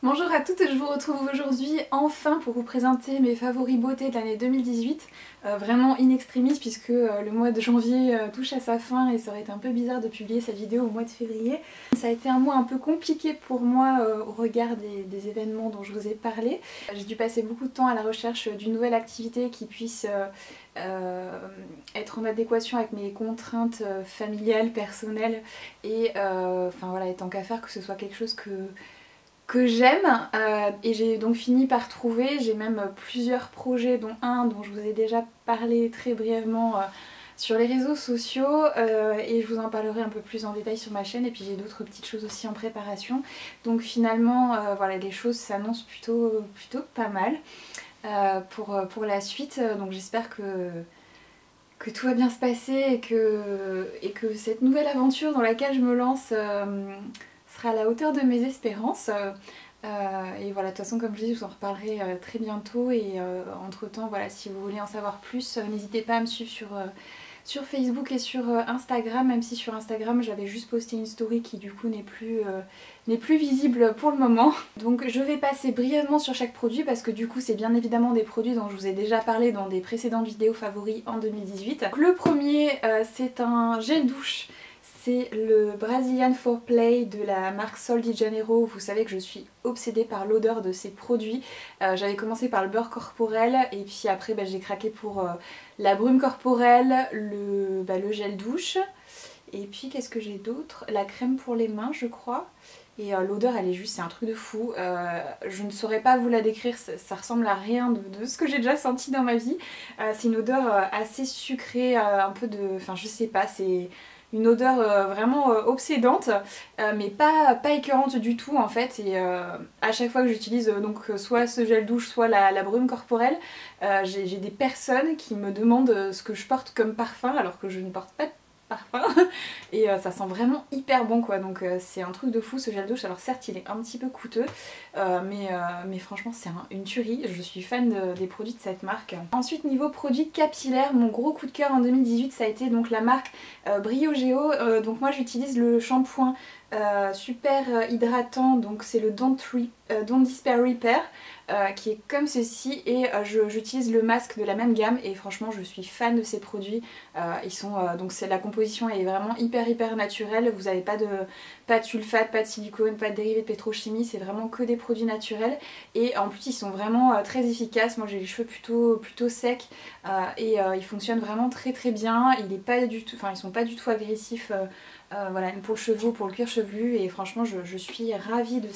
Bonjour à toutes, je vous retrouve aujourd'hui enfin pour vous présenter mes favoris beauté de l'année 2018. Vraiment in extremis puisque le mois de janvier touche à sa fin et ça aurait été un peu bizarre de publier cette vidéo au mois de février. Ça a été un mois un peu compliqué pour moi au regard des événements dont je vous ai parlé. J'ai dû passer beaucoup de temps à la recherche d'une nouvelle activité qui puisse être en adéquation avec mes contraintes familiales, personnelles et enfin voilà, et tant qu'à faire que ce soit quelque chose que j'aime et j'ai donc fini par trouver. J'ai même plusieurs projets dont un dont je vous ai déjà parlé très brièvement sur les réseaux sociaux et je vous en parlerai un peu plus en détail sur ma chaîne, et puis j'ai d'autres petites choses aussi en préparation. Donc finalement voilà, les choses s'annoncent plutôt pas mal pour la suite, donc j'espère que tout va bien se passer et que cette nouvelle aventure dans laquelle je me lance sera à la hauteur de mes espérances. Et voilà, de toute façon, comme je dis, je vous en reparlerai très bientôt. Et entre temps, voilà, si vous voulez en savoir plus, n'hésitez pas à me suivre sur Facebook et sur Instagram, même si sur Instagram j'avais juste posté une story qui du coup n'est plus visible pour le moment. Donc je vais passer brièvement sur chaque produit parce que du coup c'est bien évidemment des produits dont je vous ai déjà parlé dans des précédentes vidéos favoris en 2018. Donc, le premier c'est un gel douche. C'est le Brazilian Foreplay de la marque Sol de Janeiro. Vous savez que je suis obsédée par l'odeur de ces produits. J'avais commencé par le beurre corporel et puis après j'ai craqué pour la brume corporelle, le gel douche. Et puis qu'est-ce que j'ai d'autre? La crème pour les mains je crois. Et l'odeur elle est juste, c'est un truc de fou. Je ne saurais pas vous la décrire, ça ressemble à rien de ce que j'ai déjà senti dans ma vie. C'est une odeur assez sucrée, un peu de... Enfin je sais pas, c'est une odeur vraiment obsédante, mais pas écœurante du tout en fait. Et à chaque fois que j'utilise donc soit ce gel douche, soit la brume corporelle, j'ai des personnes qui me demandent ce que je porte comme parfum alors que je ne porte pas de parfum et ça sent vraiment hyper bon quoi. Donc c'est un truc de fou ce gel douche. Alors certes il est un petit peu coûteux mais franchement c'est une tuerie. Je suis fan des produits de cette marque. Ensuite niveau produits capillaires, mon gros coup de cœur en 2018 ça a été donc la marque Brio Geo. Donc moi j'utilise le shampoing super hydratant, donc c'est le Don't Despair Repair qui est comme ceci, et j'utilise le masque de la même gamme et franchement je suis fan de ces produits. Ils sont donc la composition est vraiment hyper naturelle. Vous n'avez pas de sulfate, pas de silicone, pas de dérivés de pétrochimie, c'est vraiment que des produits naturels et en plus ils sont vraiment très efficaces. Moi j'ai les cheveux plutôt secs et ils fonctionnent vraiment très bien. Il est pas du tout, enfin ils sont pas du tout agressifs. Voilà, pour le cheveu, pour le cuir chevelu, et franchement je suis ravie de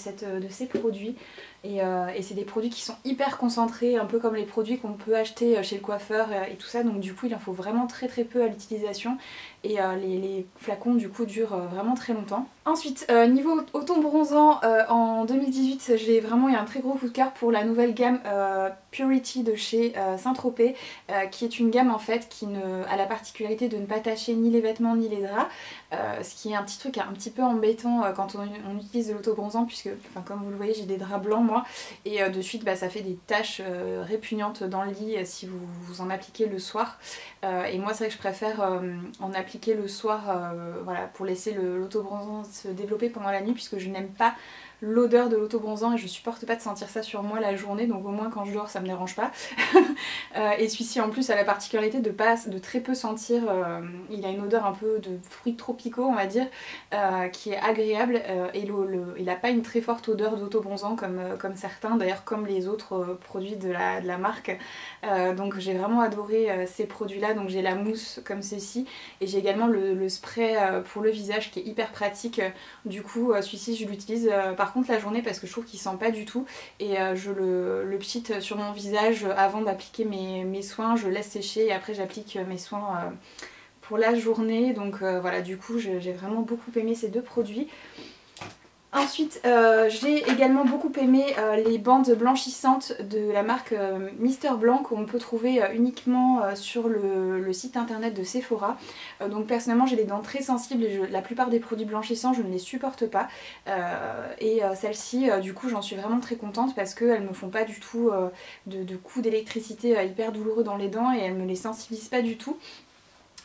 ces produits. Et c'est des produits qui sont hyper concentrés, un peu comme les produits qu'on peut acheter chez le coiffeur et tout ça, donc du coup il en faut vraiment très peu à l'utilisation et les flacons du coup durent vraiment très longtemps. Ensuite niveau auto-bronzant, en 2018 j'ai vraiment eu un très gros coup de cœur pour la nouvelle gamme Purity de chez Saint-Tropez, qui est une gamme en fait qui a la particularité de ne pas tacher ni les vêtements ni les draps, ce qui est un petit truc un petit peu embêtant quand on utilise de l'auto-bronzant, puisque enfin, comme vous le voyez j'ai des draps blancs moi, et de suite ça fait des taches répugnantes dans le lit si vous en appliquez le soir. Et moi c'est vrai que je préfère en appliquer le soir, voilà, pour laisser l'auto-bronzant se développer pendant la nuit, puisque je n'aime pas l'odeur de l'auto-bronzant et je supporte pas de sentir ça sur moi la journée, donc au moins quand je dors ça me dérange pas. Et celui-ci en plus a la particularité de très peu sentir, il a une odeur un peu de fruits tropicaux on va dire, qui est agréable, et il n'a pas une très forte odeur d'auto-bronzant comme certains, d'ailleurs comme les autres produits de la marque. Donc j'ai vraiment adoré ces produits là. Donc j'ai la mousse comme ceci et j'ai également le spray pour le visage qui est hyper pratique. Du coup celui-ci je l'utilise par contre la journée parce que je trouve qu'il sent pas du tout, et je le pchite sur mon visage avant d'appliquer mes soins, je laisse sécher et après j'applique mes soins pour la journée. Donc voilà, du coup j'ai vraiment beaucoup aimé ces deux produits. Ensuite j'ai également beaucoup aimé les bandes blanchissantes de la marque Mister Blanc, qu'on peut trouver uniquement sur le site internet de Sephora. Donc personnellement j'ai les dents très sensibles et la plupart des produits blanchissants je ne les supporte pas, et celles-ci du coup j'en suis vraiment très contente parce qu'elles ne me font pas du tout de coups d'électricité hyper douloureux dans les dents et elles me les sensibilisent pas du tout.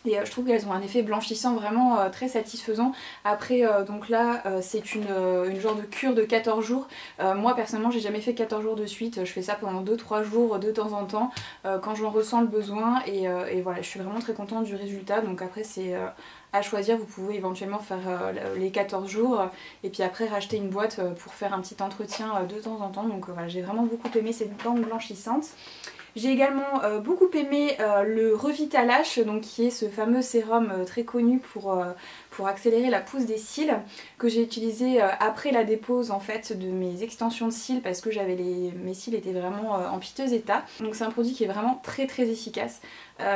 Et je trouve qu'elles ont un effet blanchissant vraiment très satisfaisant. Après donc là c'est une genre de cure de 14 jours. Moi personnellement j'ai jamais fait 14 jours de suite, je fais ça pendant 2-3 jours de temps en temps quand j'en ressens le besoin et voilà, je suis vraiment très contente du résultat. Donc après c'est à choisir, vous pouvez éventuellement faire les 14 jours et puis après racheter une boîte pour faire un petit entretien de temps en temps. Donc voilà, j'ai vraiment beaucoup aimé cette bande blanchissante. J'ai également beaucoup aimé le Revitalash, donc qui est ce fameux sérum très connu pour accélérer la pousse des cils, que j'ai utilisé après la dépose en fait de mes extensions de cils parce que mes cils étaient vraiment en piteux état. Donc c'est un produit qui est vraiment très très efficace.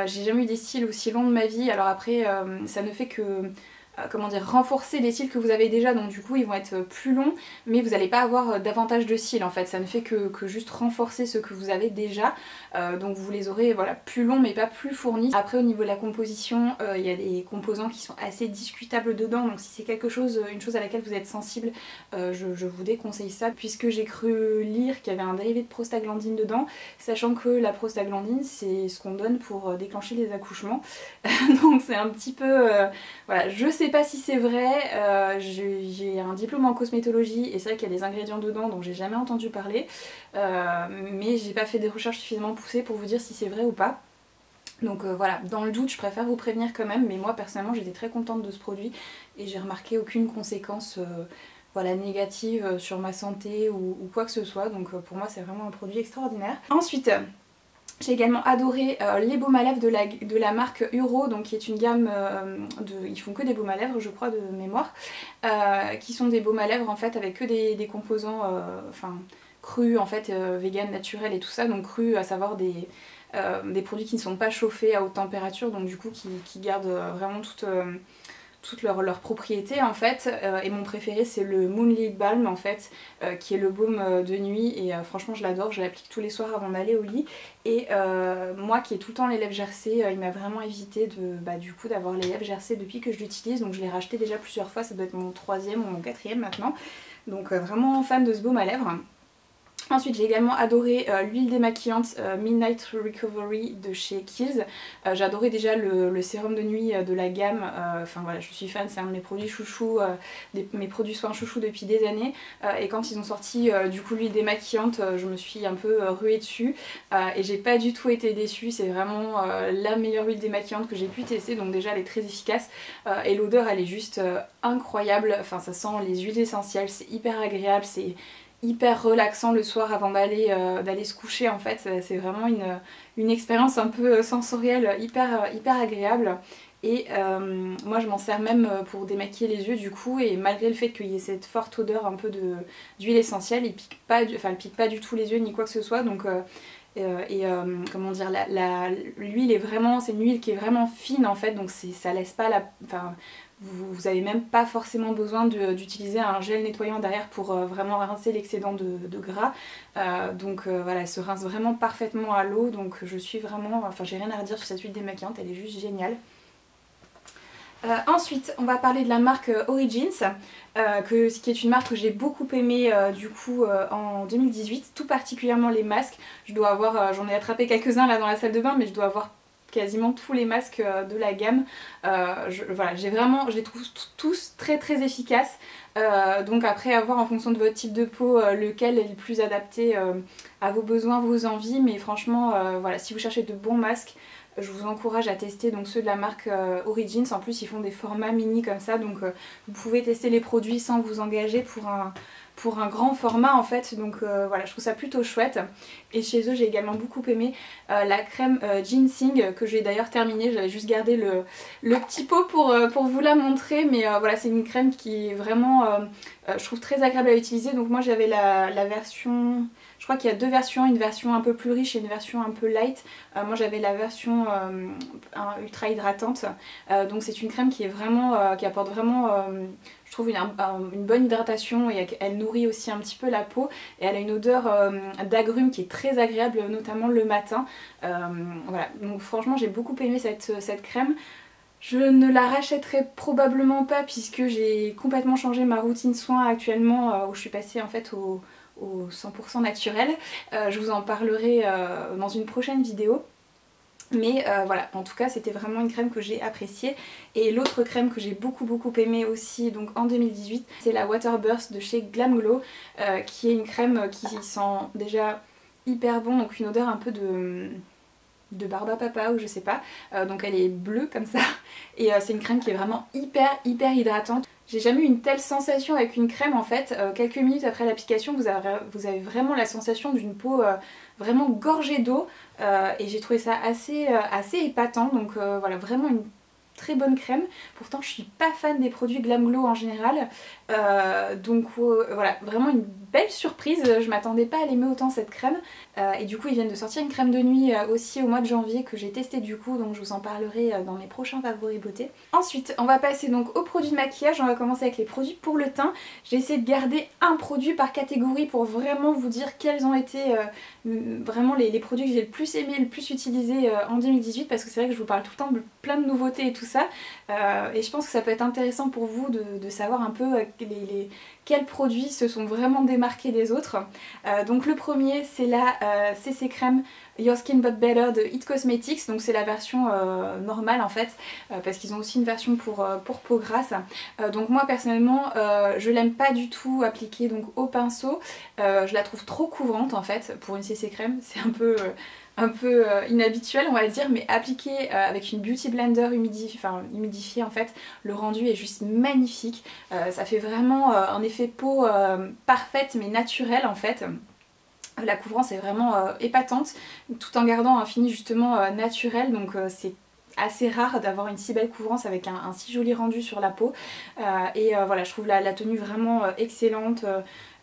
J'ai jamais eu des cils aussi longs de ma vie, alors après ça ne fait que comment dire, renforcer les cils que vous avez déjà, donc du coup ils vont être plus longs mais vous n'allez pas avoir davantage de cils en fait, ça ne fait que juste renforcer ceux que vous avez déjà, donc vous les aurez voilà, plus longs mais pas plus fournis. Après au niveau de la composition, il y a des composants qui sont assez discutables dedans, donc si c'est une chose à laquelle vous êtes sensible, je vous déconseille ça, puisque j'ai cru lire qu'il y avait un dérivé de prostaglandine dedans, sachant que la prostaglandine c'est ce qu'on donne pour déclencher les accouchements, donc c'est un petit peu... voilà, je sais pas si c'est vrai, j'ai un diplôme en cosmétologie et c'est vrai qu'il y a des ingrédients dedans dont j'ai jamais entendu parler, mais j'ai pas fait des recherches suffisamment poussées pour vous dire si c'est vrai ou pas. Donc voilà, dans le doute je préfère vous prévenir quand même, mais moi personnellement j'étais très contente de ce produit et j'ai remarqué aucune conséquence voilà, négative sur ma santé ou quoi que ce soit, donc pour moi c'est vraiment un produit extraordinaire. Ensuite, j'ai également adoré les baumes à lèvres de la marque Uro, donc qui est une gamme ils font que des baumes à lèvres je crois de mémoire, qui sont des baumes à lèvres en fait avec que des composants enfin crus en fait, vegan, naturels et tout ça, donc crus à savoir des produits qui ne sont pas chauffés à haute température, donc du coup qui gardent vraiment toutes leurs propriétés en fait, et mon préféré c'est le Moonlit Balm en fait, qui est le baume de nuit et franchement je l'adore, je l'applique tous les soirs avant d'aller au lit et moi qui ai tout le temps les lèvres gercées, il m'a vraiment évité du coup d'avoir les lèvres gercées depuis que je l'utilise, donc je l'ai racheté déjà plusieurs fois, ça doit être mon 3e ou mon 4e maintenant, donc vraiment fan de ce baume à lèvres. Ensuite j'ai également adoré l'huile démaquillante Midnight Recovery de chez Kiehl's. J'ai adoré déjà le sérum de nuit de la gamme, enfin voilà je suis fan, c'est un de mes produits chouchous, mes produits soins chouchous depuis des années, et quand ils ont sorti du coup l'huile démaquillante, je me suis un peu ruée dessus et j'ai pas du tout été déçue, c'est vraiment la meilleure huile démaquillante que j'ai pu tester, donc déjà elle est très efficace et l'odeur elle est juste incroyable, enfin ça sent les huiles essentielles, c'est hyper agréable, c'est hyper relaxant le soir avant d'aller se coucher en fait, c'est vraiment une expérience un peu sensorielle hyper agréable et moi je m'en sers même pour démaquiller les yeux du coup, et malgré le fait qu'il y ait cette forte odeur un peu d'huile essentielle, il pique pas, elle pique pas du tout les yeux ni quoi que ce soit, donc comment dire, l'huile est vraiment, c'est une huile qui est vraiment fine en fait, donc ça laisse pas enfin, vous avez même pas forcément besoin d'utiliser un gel nettoyant derrière pour vraiment rincer l'excédent de gras, donc voilà, elle se rince vraiment parfaitement à l'eau, donc je suis vraiment, enfin j'ai rien à redire sur cette huile démaquillante, elle est juste géniale. Ensuite, on va parler de la marque Origins, qui est une marque que j'ai beaucoup aimée du coup en 2018, tout particulièrement les masques. J'en ai attrapé quelques-uns là dans la salle de bain, mais je dois avoir quasiment tous les masques de la gamme. Voilà, je les trouve tous très efficaces. Donc après, à voir en fonction de votre type de peau lequel est le plus adapté à vos besoins, vos envies, mais franchement, voilà, si vous cherchez de bons masques, je vous encourage à tester donc ceux de la marque Origins. En plus ils font des formats mini comme ça, donc vous pouvez tester les produits sans vous engager pour un grand format en fait, donc voilà, je trouve ça plutôt chouette. Et chez eux j'ai également beaucoup aimé la crème ginseng, que j'ai d'ailleurs terminée, j'avais juste gardé le petit pot pour vous la montrer, mais voilà, c'est une crème qui est vraiment je trouve très agréable à utiliser. Donc moi j'avais la version, je crois qu'il y a deux versions, une version un peu plus riche et une version un peu light. Moi j'avais la version ultra hydratante, donc c'est une crème qui est vraiment, qui apporte vraiment je trouve une bonne hydratation, et elle nourrit aussi un petit peu la peau, et elle a une odeur d'agrumes qui est très agréable, notamment le matin. Voilà, donc franchement j'ai beaucoup aimé cette crème. Je ne la rachèterai probablement pas puisque j'ai complètement changé ma routine soins actuellement, où je suis passée en fait au 100% naturel. Je vous en parlerai dans une prochaine vidéo. Mais voilà, en tout cas c'était vraiment une crème que j'ai appréciée. Et l'autre crème que j'ai beaucoup aimée aussi donc en 2018, c'est la Waterburst de chez Glam Glow, qui est une crème qui sent déjà hyper bon, donc une odeur un peu de barbe à papa ou je sais pas. Donc elle est bleue comme ça et c'est une crème qui est vraiment hyper hydratante. J'ai jamais eu une telle sensation avec une crème en fait. Quelques minutes après l'application vous avez vraiment la sensation d'une peau vraiment gorgée d'eau et j'ai trouvé ça assez épatant. Donc voilà, vraiment une très bonne crème. Pourtant je suis pas fan des produits Glam Glow en général, donc voilà, vraiment une belle surprise. Je m'attendais pas à l'aimer autant cette crème, et du coup ils viennent de sortir une crème de nuit aussi au mois de janvier que j'ai testé du coup, donc je vous en parlerai dans mes prochains favoris beauté. Ensuite on va passer donc aux produits de maquillage. On va commencer avec les produits pour le teint. J'ai essayé de garder un produit par catégorie pour vraiment vous dire quels ont été vraiment les produits que j'ai le plus aimé, le plus utilisé en 2018, parce que c'est vrai que je vous parle tout le temps de plein de nouveautés et tout ça, et je pense que ça peut être intéressant pour vous de savoir un peu quels produits se sont vraiment démarqués des autres. Donc le premier c'est la CC Crème Your Skin But Better de It Cosmetics, donc c'est la version normale en fait, parce qu'ils ont aussi une version pour peau grasse. Donc moi personnellement je l'aime pas du tout appliquée donc au pinceau, je la trouve trop couvrante en fait pour une CC crème, c'est un peu inhabituel on va dire, mais appliqué avec une Beauty Blender humidifiée en fait, le rendu est juste magnifique. Ça fait vraiment un effet peau parfaite mais naturelle en fait. La couvrance est vraiment épatante tout en gardant un fini justement naturel, donc c'est assez rare d'avoir une si belle couvrance avec un si joli rendu sur la peau. Et voilà, je trouve la tenue vraiment excellente.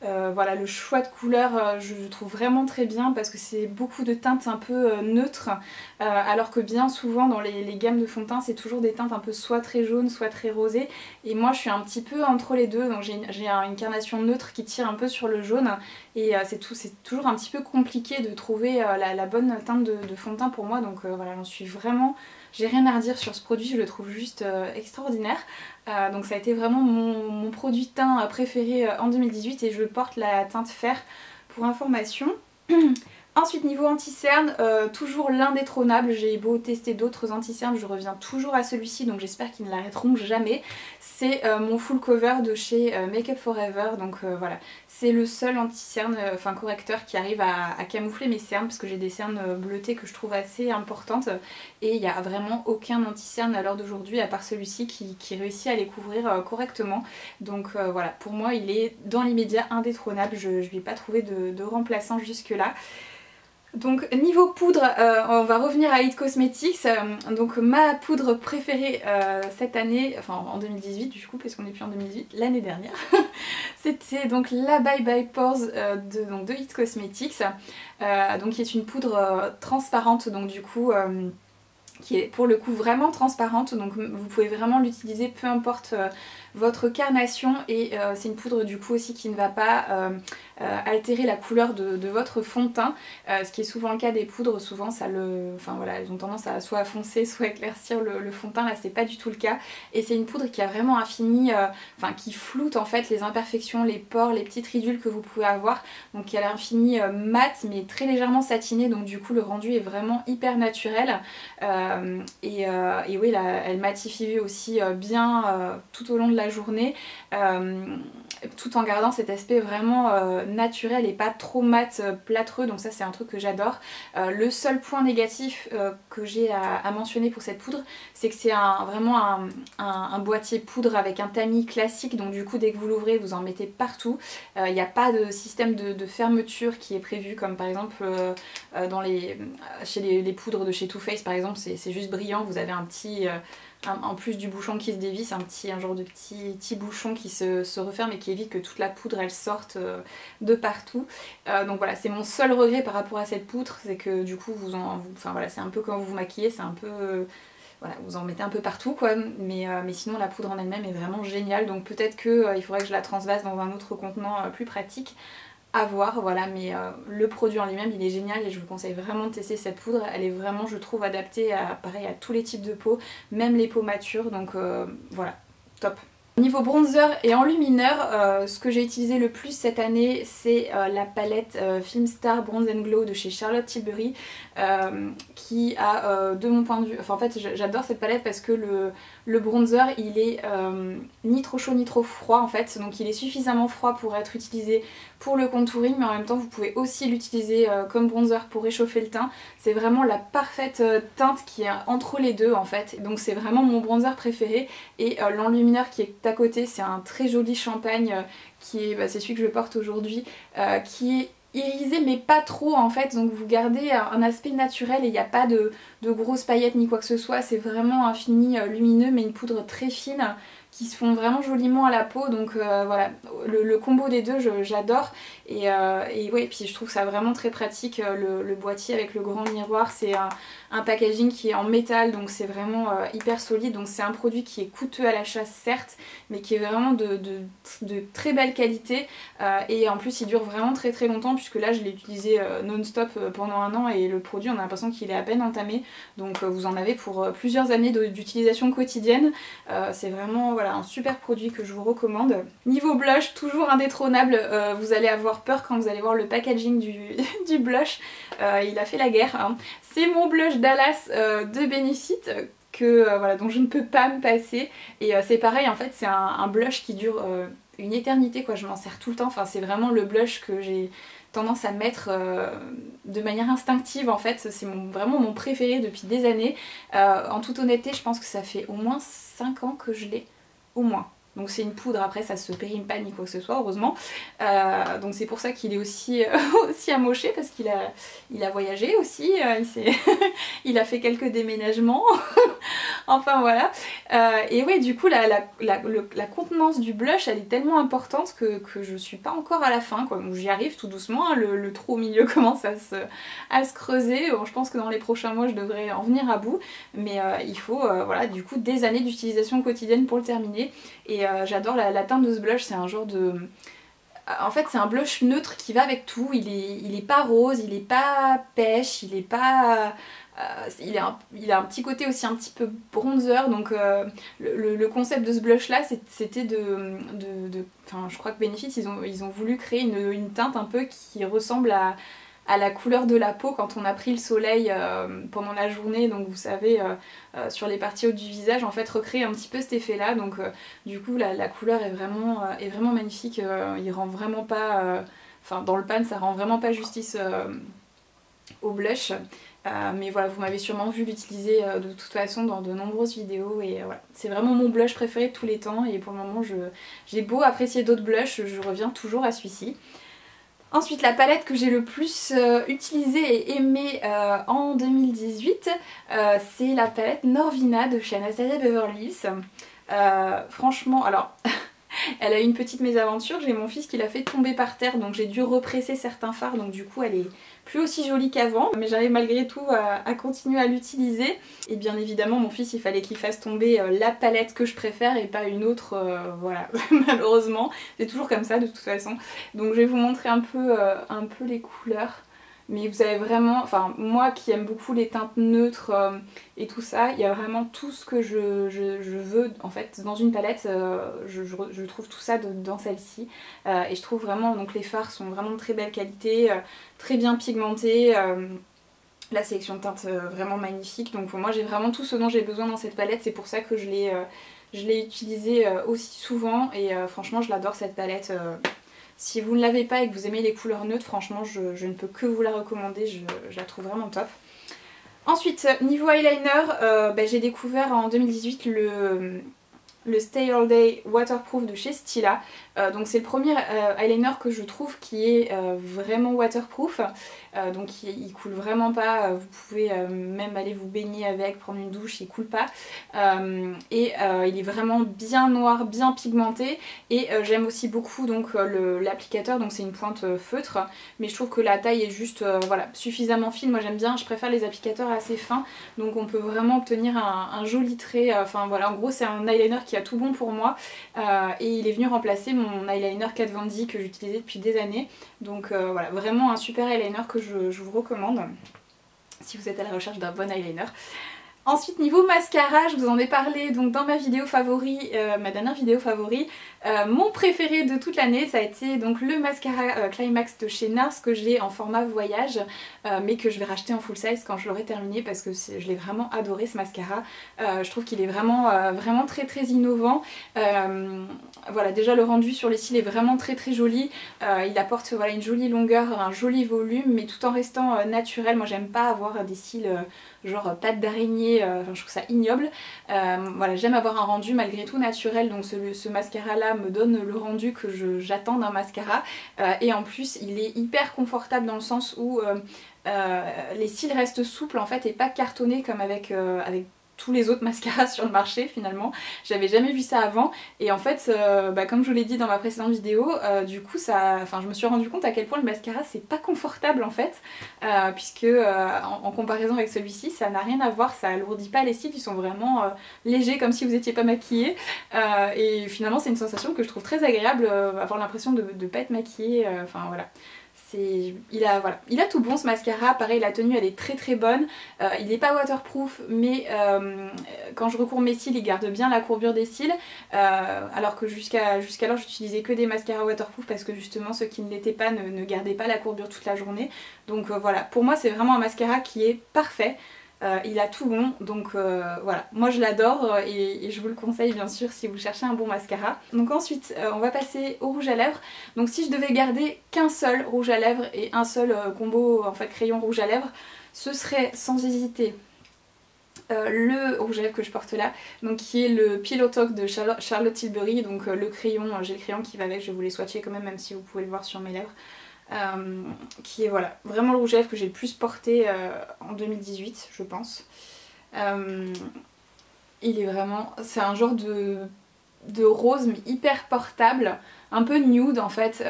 Voilà, le choix de couleurs je le trouve vraiment très bien parce que c'est beaucoup de teintes un peu neutres, alors que bien souvent dans les gammes de fond de teint c'est toujours des teintes un peu soit très jaunes soit très rosées, et moi je suis un petit peu entre les deux, donc j'ai une carnation neutre qui tire un peu sur le jaune, et c'est toujours un petit peu compliqué de trouver la bonne teinte de fond de teint pour moi, donc voilà, j'en suis vraiment... J'ai rien à redire sur ce produit, je le trouve juste extraordinaire. Donc ça a été vraiment mon produit teint préféré en 2018 et je porte la teinte fer pour information. Ensuite niveau anti-cerne, toujours l'indétrônable. J'ai beau tester d'autres anti-cernes, je reviens toujours à celui-ci, donc j'espère qu'ils ne l'arrêteront jamais. C'est mon full cover de chez Make Up For Ever, donc voilà. C'est le seul anti-cerne, enfin correcteur qui arrive à camoufler mes cernes, parce que j'ai des cernes bleutées que je trouve assez importantes. Et il n'y a vraiment aucun anti-cerne à l'heure d'aujourd'hui, à part celui-ci qui réussit à les couvrir correctement. Donc voilà, pour moi il est dans l'immédiat indétrônable, je ne lui ai pas trouvé de remplaçant jusque là. Donc niveau poudre, on va revenir à It Cosmetics. Donc ma poudre préférée cette année, enfin en 2018 du coup, parce qu'on n'est plus en 2018, l'année dernière, c'était donc la Bye Bye Pores de It Cosmetics, donc qui est une poudre transparente, donc du coup qui est pour le coup vraiment transparente, donc vous pouvez vraiment l'utiliser peu importe votre carnation, et c'est une poudre du coup aussi qui ne va pas altérer la couleur de votre fond de teint, ce qui est souvent le cas des poudres. Souvent ça enfin voilà, elles ont tendance à soit à foncer soit à éclaircir le fond de teint. Là c'est pas du tout le cas, et c'est une poudre qui a vraiment un fini, enfin qui floute en fait les imperfections, les pores, les petites ridules que vous pouvez avoir, donc elle a un fini mat mais très légèrement satiné, donc du coup le rendu est vraiment hyper naturel. Et oui, elle matifie aussi bien tout au long de la journée, tout en gardant cet aspect vraiment naturel et pas trop mat, plâtreux, donc ça c'est un truc que j'adore. Le seul point négatif que j'ai à mentionner pour cette poudre, c'est que c'est vraiment un boîtier poudre avec un tamis classique, donc du coup dès que vous l'ouvrez vous en mettez partout. Il n'y a pas de système de fermeture qui est prévu comme par exemple chez les poudres de chez Too Faced par exemple, c'est juste brillant, vous avez un petit... en plus du bouchon qui se dévisse, un genre de petit bouchon qui se referme et qui évite que toute la poudre elle sorte de partout. Donc voilà, c'est mon seul regret par rapport à cette poudre, c'est que du coup enfin voilà, c'est un peu quand vous vous maquillez, c'est un peu... voilà, vous en mettez un peu partout quoi, mais sinon la poudre en elle-même est vraiment géniale, donc peut-être qu'il faudrait que je la transvase dans un autre contenant plus pratique. À voir, voilà, mais le produit en lui-même il est génial et je vous conseille vraiment de tester cette poudre. Elle est vraiment, je trouve, adaptée à, pareil, à tous les types de peau, même les peaux matures, donc voilà, top. Niveau bronzer et enlumineur, ce que j'ai utilisé le plus cette année c'est la palette Filmstar Bronze and Glow de chez Charlotte Tilbury qui a de mon point de vue, enfin en fait j'adore cette palette parce que le bronzer il est ni trop chaud ni trop froid en fait, donc il est suffisamment froid pour être utilisé pour le contouring mais en même temps vous pouvez aussi l'utiliser comme bronzer pour réchauffer le teint. C'est vraiment la parfaite teinte qui est entre les deux en fait, donc c'est vraiment mon bronzer préféré. Et l'enlumineur qui est à côté c'est un très joli champagne qui est, c'est celui que je porte aujourd'hui, qui est irisé mais pas trop en fait, donc vous gardez un aspect naturel et il n'y a pas de grosses paillettes ni quoi que ce soit, c'est vraiment un fini lumineux mais une poudre très fine qui se font vraiment joliment à la peau, donc voilà, le combo des deux j'adore. Et ouais, puis je trouve ça vraiment très pratique, le boîtier avec le grand miroir, c'est un packaging qui est en métal donc c'est vraiment hyper solide, donc c'est un produit qui est coûteux à l'achat certes mais qui est vraiment de très belle qualité et en plus il dure vraiment très très longtemps puisque là je l'ai utilisé non-stop pendant un an et le produit on a l'impression qu'il est à peine entamé, donc vous en avez pour plusieurs années d'utilisation quotidienne. C'est vraiment voilà, un super produit que je vous recommande. Niveau blush, toujours indétrônable, vous allez avoir peur quand vous allez voir le packaging du blush, il a fait la guerre hein. C'est mon blush Dallas de Benefit voilà, dont je ne peux pas me passer et c'est pareil en fait, c'est un blush qui dure une éternité quoi, je m'en sers tout le temps, enfin c'est vraiment le blush que j'ai tendance à mettre de manière instinctive en fait, c'est vraiment mon préféré depuis des années. En toute honnêteté je pense que ça fait au moins 5 ans que je l'ai, au moins. Donc c'est une poudre, après ça se périme pas ni quoi que ce soit heureusement, donc c'est pour ça qu'il est aussi, aussi amoché parce qu'il a voyagé aussi, il a fait quelques déménagements, enfin voilà. Et ouais du coup la contenance du blush elle est tellement importante que je suis pas encore à la fin quoi, donc j'y arrive tout doucement, hein. Le trou au milieu commence à se creuser, bon, je pense que dans les prochains mois je devrais en venir à bout, mais il faut voilà du coup des années d'utilisation quotidienne pour le terminer. Et j'adore la teinte de ce blush, c'est un genre de... En fait c'est un blush neutre qui va avec tout, il est pas rose, il est pas pêche, il est pas... il a un petit côté aussi un petit peu bronzer, donc le concept de ce blush là c'était enfin je crois que Benefit ils ont voulu créer une teinte un peu qui ressemble à la couleur de la peau quand on a pris le soleil pendant la journée, donc vous savez sur les parties hautes du visage en fait recréer un petit peu cet effet là, donc du coup la couleur est vraiment magnifique, il rend vraiment pas, enfin dans le pan ça rend vraiment pas justice au blush. Mais voilà, vous m'avez sûrement vu l'utiliser de toute façon dans de nombreuses vidéos et voilà, c'est vraiment mon blush préféré de tous les temps et pour le moment j'ai beau apprécier d'autres blushs, je reviens toujours à celui-ci. Ensuite la palette que j'ai le plus utilisée et aimée en 2018 c'est la palette Norvina de chez Anastasia Beverly Hills. Franchement alors elle a eu une petite mésaventure, j'ai mon fils qui l'a fait tomber par terre donc j'ai dû represser certains fards, donc du coup elle est plus aussi jolie qu'avant, mais j'arrive malgré tout à continuer à l'utiliser. Et bien évidemment mon fils il fallait qu'il fasse tomber la palette que je préfère et pas une autre, voilà, malheureusement. C'est toujours comme ça de toute façon. Donc je vais vous montrer un peu les couleurs. Mais vous avez vraiment, enfin moi qui aime beaucoup les teintes neutres et tout ça, il y a vraiment tout ce que je veux en fait dans une palette, je trouve tout ça dans celle-ci. Et je trouve vraiment, donc les fards sont vraiment de très belle qualité, très bien pigmentés, la sélection de teintes vraiment magnifique, donc moi j'ai vraiment tout ce dont j'ai besoin dans cette palette, c'est pour ça que je l'ai utilisée aussi souvent et franchement je l'adore cette palette. Si vous ne l'avez pas et que vous aimez les couleurs neutres, franchement je ne peux que vous la recommander, je la trouve vraiment top. Ensuite niveau eyeliner, j'ai découvert en 2018 le Stay All Day Waterproof de chez Stila. Donc c'est le premier eyeliner que je trouve qui est vraiment waterproof, donc il coule vraiment pas, vous pouvez même aller vous baigner avec, prendre une douche, il coule pas, et il est vraiment bien noir, bien pigmenté, et j'aime aussi beaucoup donc l'applicateur, donc c'est une pointe feutre, mais je trouve que la taille est juste voilà, suffisamment fine. Moi j'aime bien, je préfère les applicateurs assez fins, donc on peut vraiment obtenir un joli trait, enfin voilà, en gros c'est un eyeliner qui a tout bon pour moi, et il est venu remplacer mon eyeliner Kat Von D que j'utilisais depuis des années, donc voilà, vraiment un super eyeliner que je vous recommande si vous êtes à la recherche d'un bon eyeliner. Ensuite niveau mascara, je vous en ai parlé donc dans ma vidéo favori, ma dernière vidéo favori. Mon préféré de toute l'année ça a été donc le mascara Climax de chez NARS que j'ai en format voyage mais que je vais racheter en full size quand je l'aurai terminé parce que je l'ai vraiment adoré ce mascara. Je trouve qu'il est vraiment, vraiment très très innovant. Voilà, déjà le rendu sur les cils est vraiment très très joli. Il apporte voilà, une jolie longueur, un joli volume mais tout en restant naturel. Moi j'aime pas avoir des cils genre pattes d'araignée, enfin, je trouve ça ignoble. Voilà, j'aime avoir un rendu malgré tout naturel, donc ce mascara là me donne le rendu que j'attends d'un mascara. Et en plus il est hyper confortable dans le sens où les cils restent souples en fait et pas cartonnés comme avec tous les autres mascaras sur le marché finalement. J'avais jamais vu ça avant et en fait comme je vous l'ai dit dans ma précédente vidéo, du coup je me suis rendu compte à quel point le mascara c'est pas confortable en fait puisque en comparaison avec celui-ci ça n'a rien à voir, ça alourdit pas les cils, ils sont vraiment légers comme si vous étiez pas maquillé et finalement c'est une sensation que je trouve très agréable, avoir l'impression de pas être maquillée, enfin voilà. Il a tout bon ce mascara, pareil la tenue elle est très très bonne, il n'est pas waterproof mais quand je recourbe mes cils il garde bien la courbure des cils alors que jusqu'alors j'utilisais que des mascaras waterproof parce que justement ceux qui ne l'étaient pas ne gardaient pas la courbure toute la journée. Donc voilà, pour moi c'est vraiment un mascara qui est parfait. Il a tout bon, donc voilà, moi je l'adore et je vous le conseille bien sûr si vous cherchez un bon mascara. Donc ensuite on va passer au rouge à lèvres. Donc si je devais garder qu'un seul rouge à lèvres et un seul combo en fait crayon rouge à lèvres, ce serait sans hésiter le rouge à lèvres que je porte là, donc qui est le Pillow Talk de Charlotte Tilbury, donc le crayon, j'ai le crayon qui va avec, je vais vous les swatcher quand même, même si vous pouvez le voir sur mes lèvres. Qui est voilà, vraiment le rouge à lèvres que j'ai le plus porté en 2018 je pense. Il est vraiment, c'est un genre de rose mais hyper portable, un peu nude en fait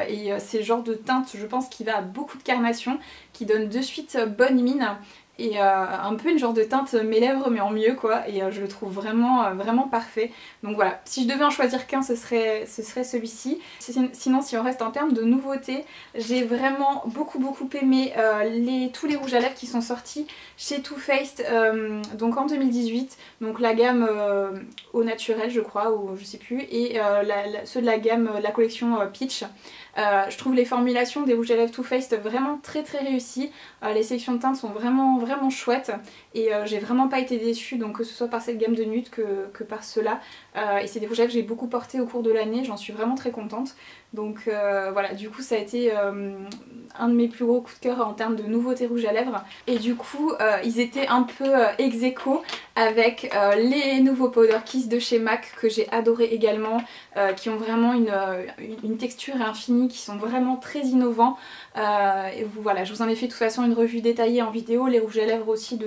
et c'est le genre de teinte je pense qui va à beaucoup de carnation, qui donne de suite bonne mine. Et un peu une genre de teinte mes lèvres mais en mieux quoi, et je le trouve vraiment vraiment parfait. Donc voilà, si je devais en choisir qu'un ce serait celui-ci. Sinon si on reste en termes de nouveautés, j'ai vraiment beaucoup aimé tous les rouges à lèvres qui sont sortis chez Too Faced donc en 2018, donc la gamme au naturel je crois ou je sais plus, et ceux de la gamme, la collection Peach. Je trouve les formulations des rouges à lèvres Too Faced vraiment très réussies, les sélections de teintes sont vraiment chouettes et j'ai vraiment pas été déçue, donc que ce soit par cette gamme de nude que par ceux-là, et c'est des rouges à lèvres que j'ai beaucoup portés au cours de l'année, j'en suis vraiment très contente. Donc voilà, du coup ça a été un de mes plus gros coups de cœur en termes de nouveautés rouges à lèvres, et du coup ils étaient un peu ex-aequo avec les nouveaux Powder Kiss de chez MAC que j'ai adoré également, qui ont vraiment une texture et un fini qui sont vraiment très innovants. Et voilà, je vous en ai fait de toute façon une revue détaillée en vidéo, les rouges à lèvres aussi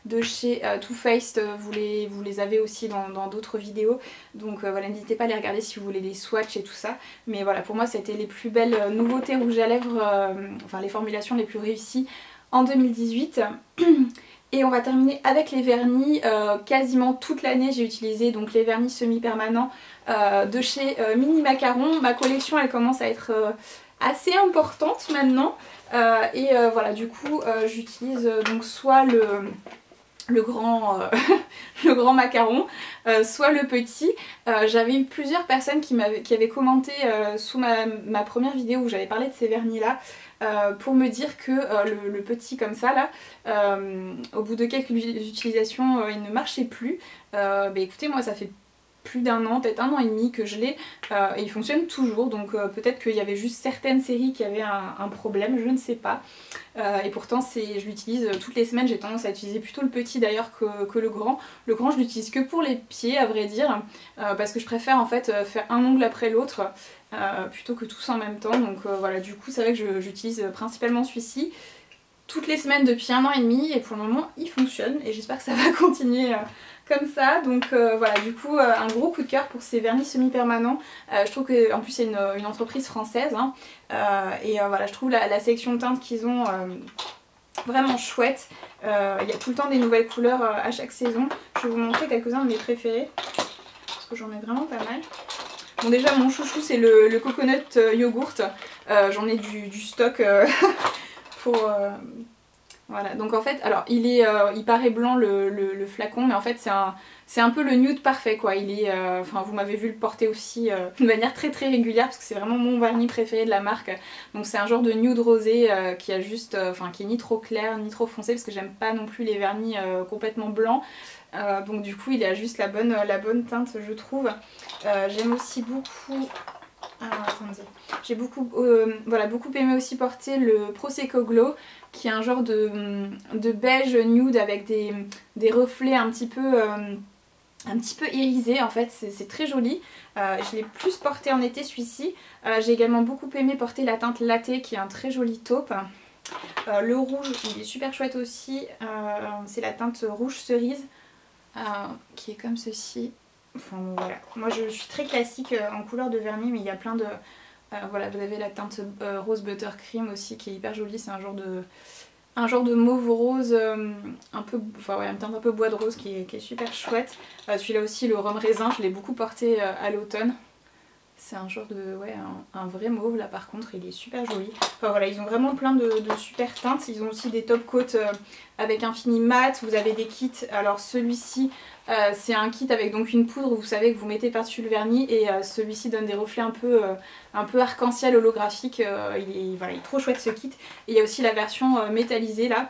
de chez Too Faced, vous les avez aussi dans d'autres vidéos, donc voilà, n'hésitez pas à les regarder si vous voulez des swatchs et tout ça. Mais voilà, pour moi c'était les plus belles nouveautés rouges à lèvres, enfin les formulations les plus réussies en 2018. Et on va terminer avec les vernis. Quasiment toute l'année j'ai utilisé donc les vernis semi-permanents de chez Mini Macaron. Ma collection elle commence à être assez importante maintenant, et voilà, du coup j'utilise donc soit le grand, le grand macaron, soit le petit. J'avais eu plusieurs personnes qui avaient commenté sous ma première vidéo où j'avais parlé de ces vernis là, pour me dire que le petit comme ça là, au bout de quelques utilisations il ne marchait plus. Bah écoutez, moi ça fait plus d'un an, peut-être un an et demi que je l'ai, et il fonctionne toujours, donc peut-être qu'il y avait juste certaines séries qui avaient un problème, je ne sais pas. Et pourtant je l'utilise toutes les semaines, j'ai tendance à utiliser plutôt le petit d'ailleurs que le grand. Le grand je l'utilise que pour les pieds à vrai dire, parce que je préfère en fait faire un ongle après l'autre plutôt que tous en même temps. Donc voilà, du coup c'est vrai que j'utilise principalement celui-ci toutes les semaines depuis un an et demi, et pour le moment il fonctionne et j'espère que ça va continuer comme ça. Donc voilà, du coup un gros coup de cœur pour ces vernis semi-permanents. Je trouve qu'en plus c'est une entreprise française, hein, et voilà, je trouve la sélection de teintes qu'ils ont vraiment chouette. Il y a tout le temps des nouvelles couleurs à chaque saison. Je vais vous montrer quelques-uns de mes préférés parce que j'en ai vraiment pas mal. Bon, déjà mon chouchou c'est le coconut yogourt, j'en ai du stock Voilà, donc en fait, alors il paraît blanc le flacon, mais en fait c'est un peu le nude parfait quoi. Il est, enfin vous m'avez vu le porter aussi de manière très très régulière parce que c'est vraiment mon vernis préféré de la marque. Donc c'est un genre de nude rosé qui a juste, enfin qui est ni trop clair ni trop foncé parce que j'aime pas non plus les vernis complètement blancs. Donc du coup il a juste la bonne teinte je trouve. J'aime aussi beaucoup... Alors attendez, j'ai beaucoup, voilà, beaucoup aimé aussi porter le Prosecco Glow qui est un genre de beige nude avec des reflets un petit peu irisés en fait, c'est très joli. Je l'ai plus porté en été celui-ci. J'ai également beaucoup aimé porter la teinte Latte qui est un très joli taupe. Le rouge il est super chouette aussi, c'est la teinte rouge cerise qui est comme ceci. Enfin bon, voilà, moi je suis très classique en couleur de vernis mais il y a plein de... voilà, vous avez la teinte rose buttercream aussi qui est hyper jolie, c'est un genre de mauve rose un peu, enfin ouais, une teinte un peu bois de rose qui est super chouette. Celui-là aussi le rhum raisin, je l'ai beaucoup porté à l'automne. C'est un genre de, ouais, un vrai mauve là par contre, il est super joli. Enfin voilà, ils ont vraiment plein de super teintes. Ils ont aussi des top coats avec un fini mat, vous avez des kits. Alors celui-ci c'est un kit avec donc une poudre, vous savez que vous mettez par-dessus le vernis et celui-ci donne des reflets un peu arc-en-ciel holographique. Voilà, il est trop chouette ce kit. Et il y a aussi la version métallisée là.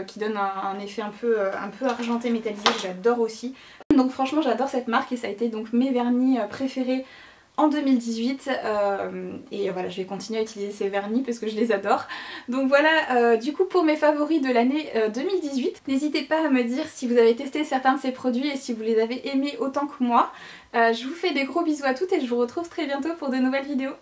Qui donne un effet un peu argenté métallisé, j'adore aussi. Donc franchement j'adore cette marque et ça a été donc mes vernis préférés en 2018 et voilà, je vais continuer à utiliser ces vernis parce que je les adore. Donc voilà du coup pour mes favoris de l'année 2018. N'hésitez pas à me dire si vous avez testé certains de ces produits et si vous les avez aimés autant que moi. Je vous fais des gros bisous à toutes et je vous retrouve très bientôt pour de nouvelles vidéos.